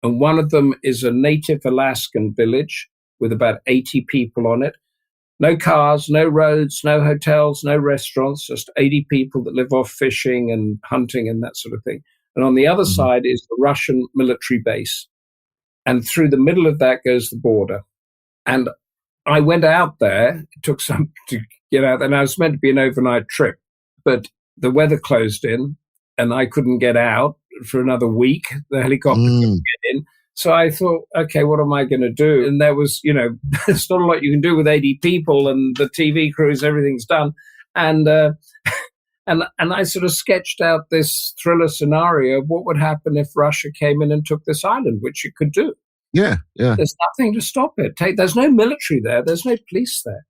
And one of them is a native Alaskan village with about 80 people on it. No cars, no roads, no hotels, no restaurants, just 80 people that live off fishing and hunting and that sort of thing. And on the other side is the Russian military base. And through the middle of that goes the border. And I went out there, it took some to get out there, and I was meant to be an overnight trip, but the weather closed in and I couldn't get out for another week. The helicopter couldn't get in. So I thought, okay, what am I going to do? And there was, there's not a lot you can do with 80 people and the TV crews, everything's done. And I sort of sketched out this thriller scenario of what would happen if Russia came in and took this island, which it could do. Yeah. There's nothing to stop it. There's no military there. There's no police there.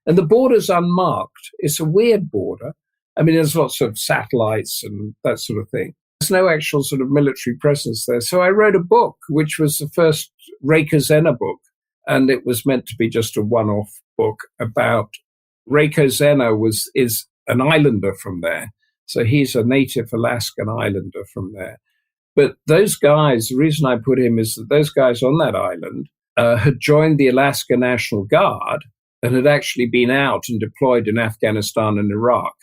And the border's unmarked. It's a weird border. I mean, there's lots of satellites and that sort of thing. There's no actual sort of military presence there. So I wrote a book, which was the first Rekha book. And it was meant to be just a one-off book about Rekha is an islander from there. So he's a native Alaskan islander from there. But those guys, the reason I put him is that those guys on that island had joined the Alaska National Guard and had actually been out and deployed in Afghanistan and Iraq.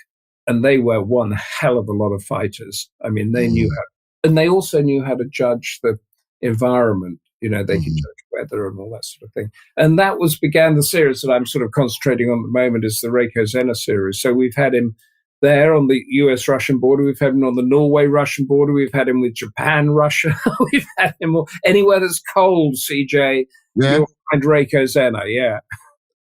And they were one hell of a lot of fighters. I mean, they knew how, and they also knew how to judge the environment. They can judge weather and all that sort of thing. And that began the series that I'm sort of concentrating on at the moment is the Rekha series. So we've had him there on the US-Russian border. We've had him on the Norway-Russian border. We've had him with Japan, Russia. We've had him anywhere that's cold, CJ. Yeah. You'll find Rekha, yeah.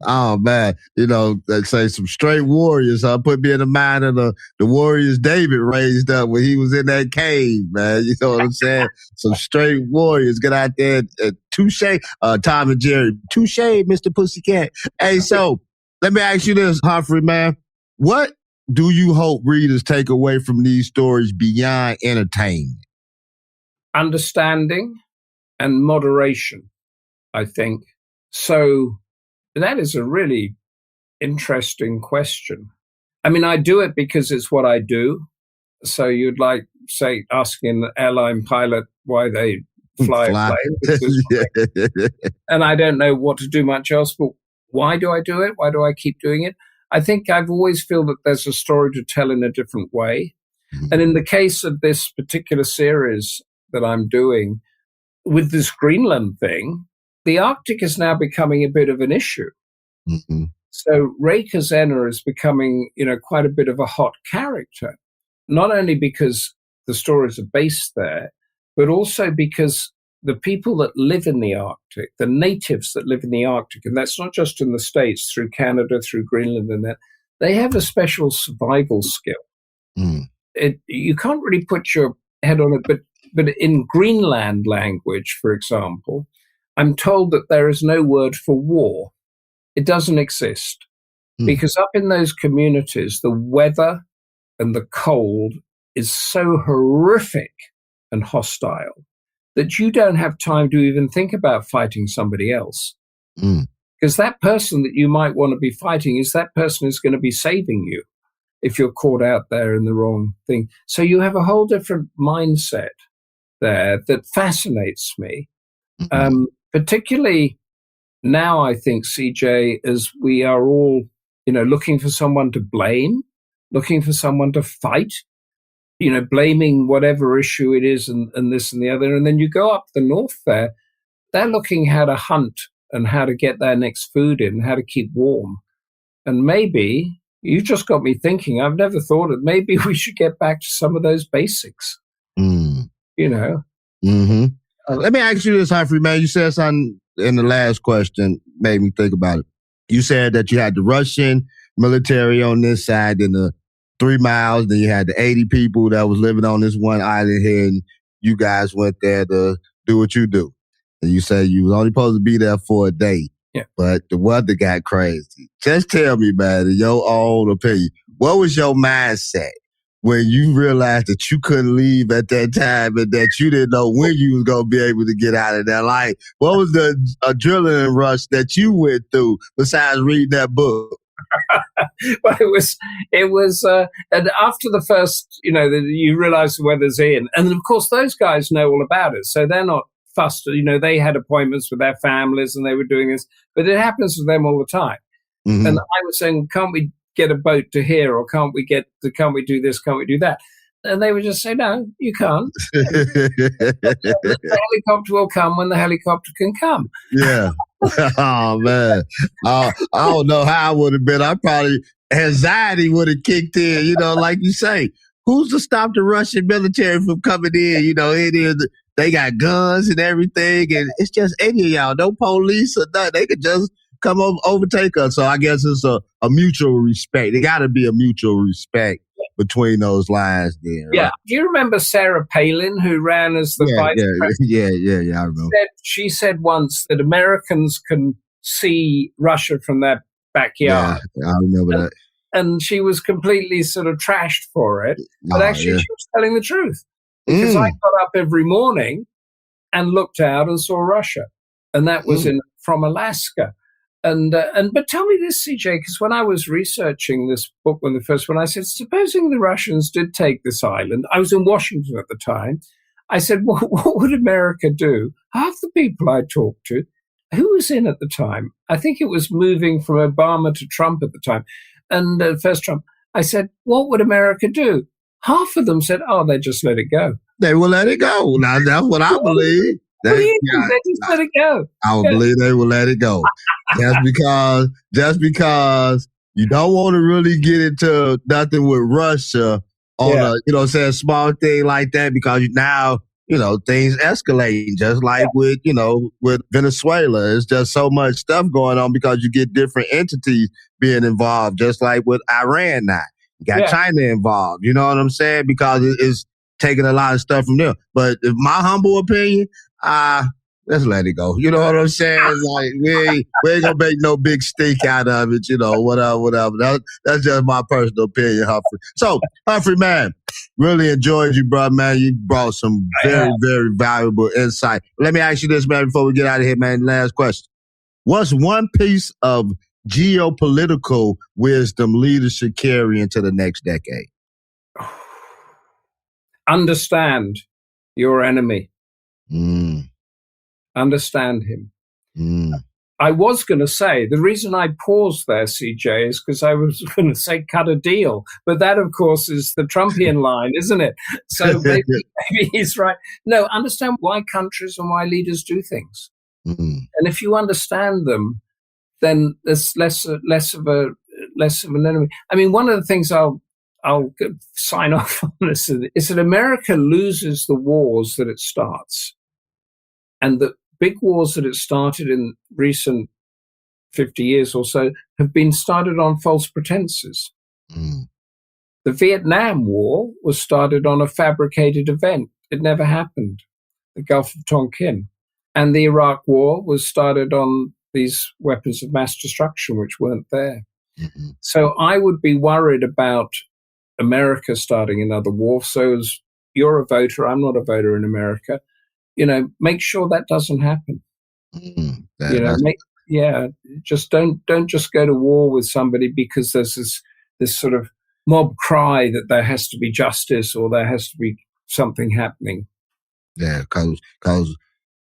Oh, man. They say some straight warriors. Put me in the mind of the warriors David raised up when he was in that cave, man. You know what I'm saying? Some straight warriors. Get out there and touche. Tom and Jerry, touche, Mr. Pussycat. Hey, so let me ask you this, Humphrey, man. What do you hope readers take away from these stories beyond entertainment? Understanding and moderation, I think. So that is a really interesting question. I mean, I do it because it's what I do. So you'd like, say, asking an airline pilot why they fly a plane. And I don't know what to do much else, but why do I do it? Why do I keep doing it? I think I've always feel that there's a story to tell in a different way. And in the case of this particular series that I'm doing with this Greenland thing, the Arctic is now becoming a bit of an issue. So Rekha is becoming, quite a bit of a hot character, not only because the stories are based there, but also because the people that live in the Arctic, the natives that live in the Arctic, and that's not just in the States, through Canada, through Greenland and that, they have a special survival skill. You can't really put your head on it, but in Greenland language, for example, I'm told that there is no word for war. It doesn't exist. Because up in those communities, the weather and the cold is so horrific and hostile that you don't have time to even think about fighting somebody else. Because that person that you might want to be fighting is that person is going to be saving you if you're caught out there in the wrong thing. So you have a whole different mindset there that fascinates me. Particularly now, I think, CJ, as we are all, looking for someone to blame, looking for someone to fight, blaming whatever issue it is and this and the other. And then you go up the north there, they're looking how to hunt and how to get their next food in, how to keep warm. And maybe, you just got me thinking, I've never thought of, maybe we should get back to some of those basics, Let me ask you this, Humphrey, man. You said something in the last question, made me think about it. You said that you had the Russian military on this side and the 3 miles, then you had the 80 people that was living on this one island here, and you guys went there to do what you do. And you said you was only supposed to be there for a day, but the weather got crazy. Just tell me, man, in your own opinion, what was your mindset when you realized that you couldn't leave at that time and that you didn't know when you was going to be able to get out of there? Like, what was the adrenaline rush that you went through besides reading that book? Well, it was, and after the first, you realize the weather's in. And of course, those guys know all about it. So they're not fussed. They had appointments with their families and they were doing this, but it happens to them all the time. And I was saying, can't we get a boat to here, or can't we do this, can't we do that? And they would just say, no, you can't. The helicopter will come when the helicopter can come. Yeah. Oh, man. I don't know how I would have been. Anxiety would have kicked in, like you say. Who's to stop the Russian military from coming in? It is they got guns and everything, and it's just any of y'all, no police or nothing. They could just come overtake us. So I guess it's a mutual respect. It got to be a mutual respect between those lines there. Yeah. Right? Do you remember Sarah Palin, who ran as the vice president? Yeah, I remember. She said once that Americans can see Russia from their backyard. Yeah, I remember that. And she was completely sort of trashed for it. But actually, she was telling the truth. Because I got up every morning and looked out and saw Russia. And that was from Alaska. But tell me this, CJ, because when I was researching this book when I said, supposing the Russians did take this island, I was in Washington at the time. I said, what would America do? Half the people I talked to, who was in at the time? I think it was moving from Obama to Trump at the time. And first Trump, I said, what would America do? Half of them said, they'd just let it go. They will let it go. Now, that's what I believe. What do you think? They just let it go. I would believe they will let it go. Just because you don't want to really get into nothing with Russia on a, small thing like that, because now, things escalating, just like with Venezuela. It's just so much stuff going on because you get different entities being involved, just like with Iran now. You got China involved, you know what I'm saying? Because it's taking a lot of stuff from them. But in my humble opinion, let's let it go. You know what I'm saying? Like we ain't gonna make no big stink out of it, whatever. That's just my personal opinion, Humphrey. So, Humphrey, man, really enjoyed you, bro, man. You brought some very, very valuable insight. Let me ask you this, man, before we get out of here, man. Last question. What's one piece of geopolitical wisdom leaders should carry into the next decade? Understand your enemy. Understand him. I was going to say, the reason I paused there, CJ, is because I was going to say cut a deal. But that, of course, is the Trumpian line, isn't it? So maybe he's right. No, understand why countries and why leaders do things. And if you understand them, then there's less of an enemy. I mean, one of the things I'll sign off on this is that America loses the wars that it starts. And the big wars that it started in recent 50 years or so have been started on false pretenses. The Vietnam War was started on a fabricated event. It never happened. The Gulf of Tonkin. And the Iraq War was started on these weapons of mass destruction, which weren't there. So I would be worried about America starting another war. So as you're a voter, I'm not a voter in America, make sure that doesn't happen. Just don't just go to war with somebody because there's this sort of mob cry that there has to be justice or there has to be something happening. Yeah, because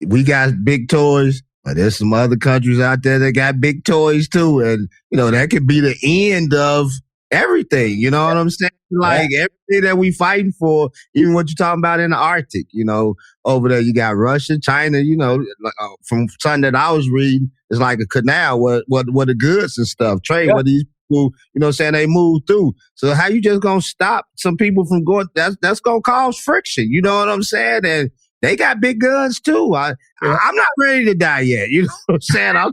we got big toys, but there's some other countries out there that got big toys too. And, that could be the end of everything. You know what I'm saying? Like everything that we fighting for, even what you're talking about in the Arctic, over there you got Russia, China, from something that I was reading, it's like a canal where the goods and stuff trade, where these people, they move through. So how you just gonna stop some people from going? That's gonna cause friction. You know what I'm saying? And they got big guns too. I'm not ready to die yet. You know what I'm saying? I'm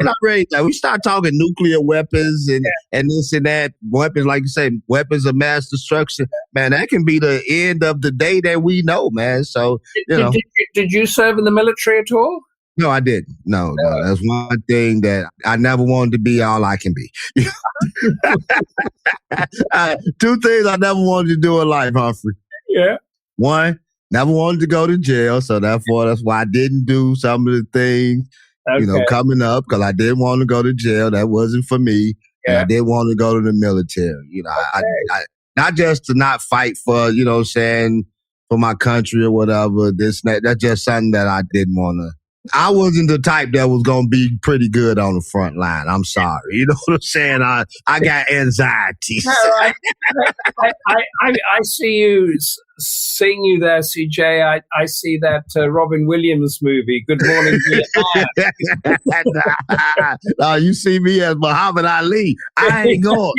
not ready to die. We start talking nuclear weapons and this and that. Weapons, like you say, weapons of mass destruction. Man, that can be the end of the day that we know, man. So, Did you serve in the military at all? No, I didn't. No. That's one thing that I never wanted to be all I can be. Two things I never wanted to do in life, Humphrey. Yeah. One, never wanted to go to jail, so that's why I didn't do some of the things, coming up, because I didn't want to go to jail. That wasn't for me. Yeah. And I didn't want to go to the military. I not just to not fight for, for my country or whatever. That's just something that I didn't want to. I wasn't the type that was going to be pretty good on the front line. I'm sorry. You know what I'm saying? I got anxiety. No, I see you, seeing you there, CJ. I see that Robin Williams movie, Good Morning Vietnam. No, you see me as Muhammad Ali. I ain't going.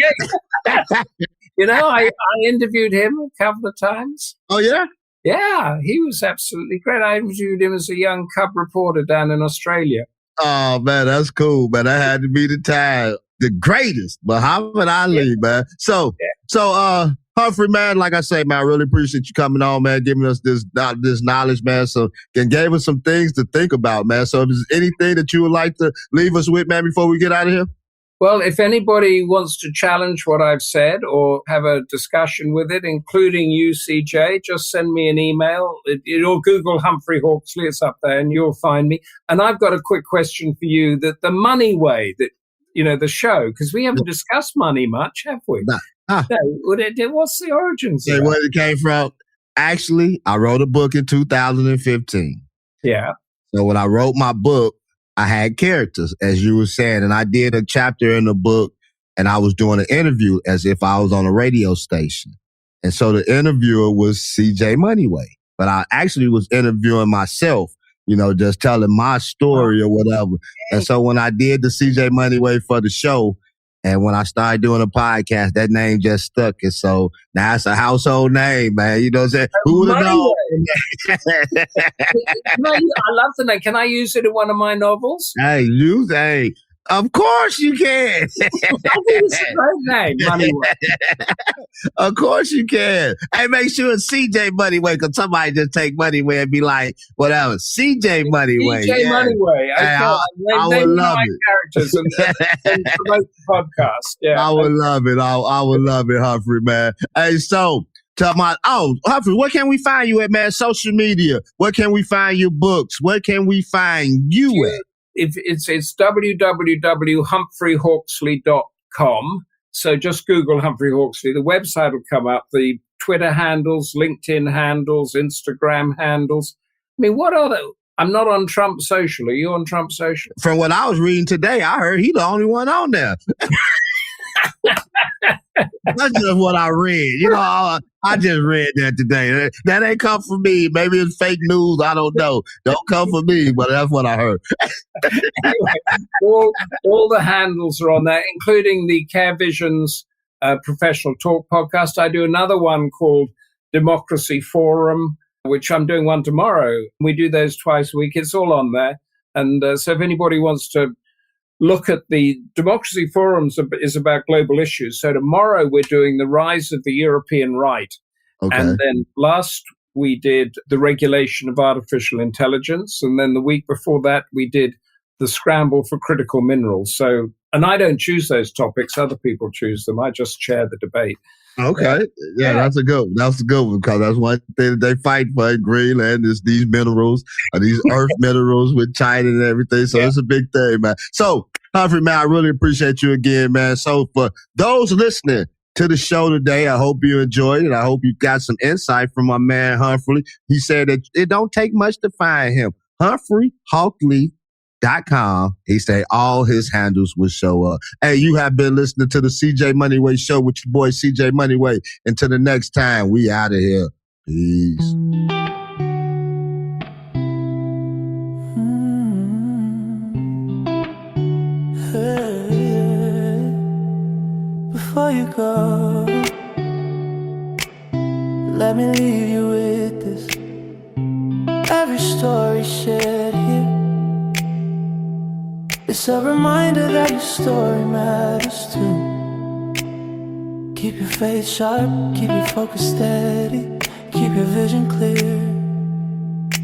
I interviewed him a couple of times. Oh, yeah? Yeah, he was absolutely great. I interviewed him as a young cub reporter down in Australia. Oh, man, that's cool, man. That had to be the time. The greatest, Muhammad Ali, man. So, Humphrey, man, like I say, man, I really appreciate you coming on, man, giving us this knowledge, man. So, and gave us some things to think about, man. So, if there's anything that you would like to leave us with, man, before we get out of here? Well, if anybody wants to challenge what I've said or have a discussion with it, including you, CJ, just send me an email or Google Humphrey Hawksley. It's up there and you'll find me. And I've got a quick question for you, that the Moneyway, that, you know, the show, because we haven't discussed money much, have we? No. What's the origins of where it came from? Actually, I wrote a book in 2015. Yeah. So when I wrote my book, I had characters, as you were saying, and I did a chapter in the book, and I was doing an interview as if I was on a radio station. And so the interviewer was CJ Moneyway, but I actually was interviewing myself, you know, just telling my story or whatever. And so when I did the CJ Moneyway for the show, and when I started doing a podcast, that name just stuck. And so now it's a household name, man. You know what I'm saying? Who would have known? I love the name. Can I use it in one of my novels? Hey, of course you can. I think it's a great name, Moneyway. Of course you can. Hey, make sure it's CJ Moneyway, because somebody just take Moneyway and be like, whatever, CJ Moneyway. CJ Moneyway. I would love it. Characters and promote the podcast. Yeah, I would love it. I would love it, Humphrey, man. Hey, so Humphrey, where can we find you at, man? Social media. Where can we find your books? Where can we find you at? It's www.humphreyhawksley.com. So just Google Humphrey Hawksley. The website will come up. The Twitter handles, LinkedIn handles, Instagram handles. I mean, what are they? I'm not on Trump Social. Are you on Trump Social? From what I was reading today, I heard he's the only one on there. That's just what I read. You know, I just read that today. That ain't come from me. Maybe it's fake news. I don't know. Don't come from me, but that's what I heard. Anyway, all the handles are on there, including the Care Visions Professional Talk podcast. I do another one called Democracy Forum, which I'm doing one tomorrow. We do those twice a week. It's all on there. And so if anybody wants to look at the Democracy Forums, is about global issues. So tomorrow we're doing the rise of the European right. Okay. And then last we did the regulation of artificial intelligence. And then the week before that, we did the scramble for critical minerals. So, and I don't choose those topics. Other people choose them. I just chair the debate. Okay. Yeah, that's a good one. That's a good one, because that's one thing they fight for in Greenland is these minerals, these earth minerals with China and everything. So it's a big thing, man. So, Humphrey, man, I really appreciate you again, man. So for those listening to the show today, I hope you enjoyed it. I hope you got some insight from my man, Humphrey. He said that it don't take much to find him. HumphreyHawksley.com. He said all his handles will show up. Hey, you have been listening to the CJ Moneyway Show with your boy CJ Moneyway. Until the next time, we out of here. Peace. Before you go, let me leave you with this. Every story shared here, it's a reminder that your story matters too. Keep your faith sharp, keep your focus steady, keep your vision clear.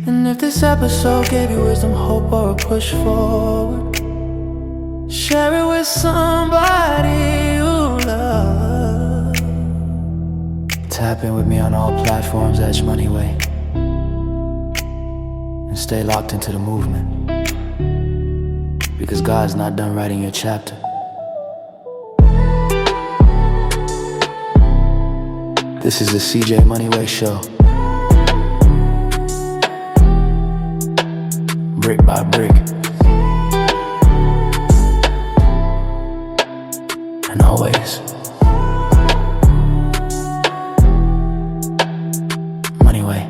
And if this episode gave you wisdom, hope, or a push forward, share it with somebody you love. Tap in with me on all platforms, Edge Moneyway, and stay locked into the movement, because God's not done writing your chapter. This is the CJ Moneyway Show. Brick by brick, and always Moneyway.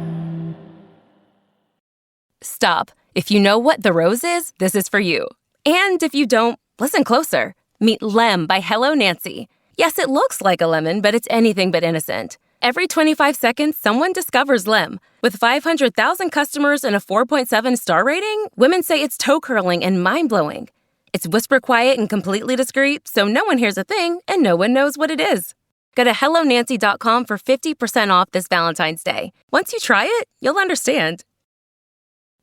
Stop. If you know what the rose is, this is for you. And if you don't, listen closer. Meet Lem by Hello Nancy. Yes, it looks like a lemon, but it's anything but innocent. Every 25 seconds, someone discovers Bleav. With 500,000 customers and a 4.7 star rating, women say it's toe curling and mind-blowing. It's whisper quiet and completely discreet, so no one hears a thing and no one knows what it is. Go to HelloNancy.com for 50% off this Valentine's Day. Once you try it, you'll understand.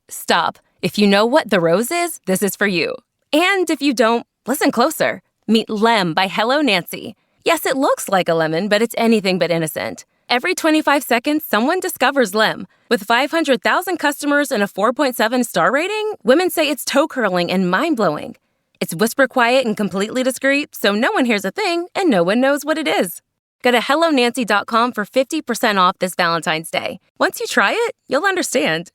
Stop. If you know what the rose is, this is for you. And if you don't, listen closer. Meet Bleav by Hello Nancy. Yes, it looks like a lemon, but it's anything but innocent. Every 25 seconds, someone discovers Bleav. With 500,000 customers and a 4.7 star rating, women say it's toe curling and mind-blowing. It's whisper quiet and completely discreet, so no one hears a thing and no one knows what it is. Go to HelloNancy.com for 50% off this Valentine's Day. Once you try it, you'll understand.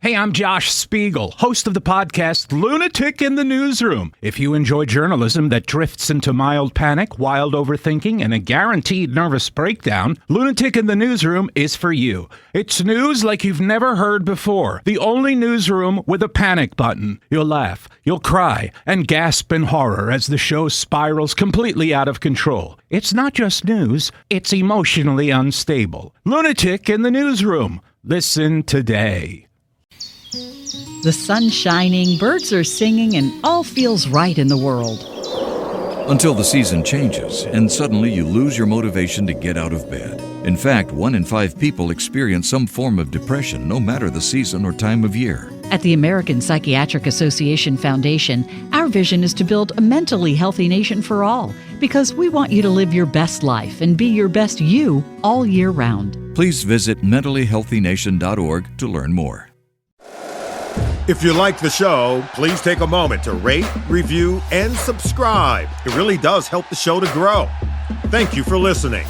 Hey, I'm Josh Spiegel, host of the podcast Lunatic in the Newsroom. If you enjoy journalism that drifts into mild panic, wild overthinking, and a guaranteed nervous breakdown, Lunatic in the Newsroom is for you. It's news like you've never heard before. The only newsroom with a panic button. You'll laugh, you'll cry, and gasp in horror as the show spirals completely out of control. It's not just news, it's emotionally unstable. Lunatic in the Newsroom. Listen today. The sun's shining, birds are singing, and all feels right in the world. Until the season changes, and suddenly you lose your motivation to get out of bed. In fact, 1 in 5 people experience some form of depression, no matter the season or time of year. At the American Psychiatric Association Foundation, our vision is to build a mentally healthy nation for all, because we want you to live your best life and be your best you all year round. Please visit mentallyhealthynation.org to learn more. If you like the show, please take a moment to rate, review, and subscribe. It really does help the show to grow. Thank you for listening.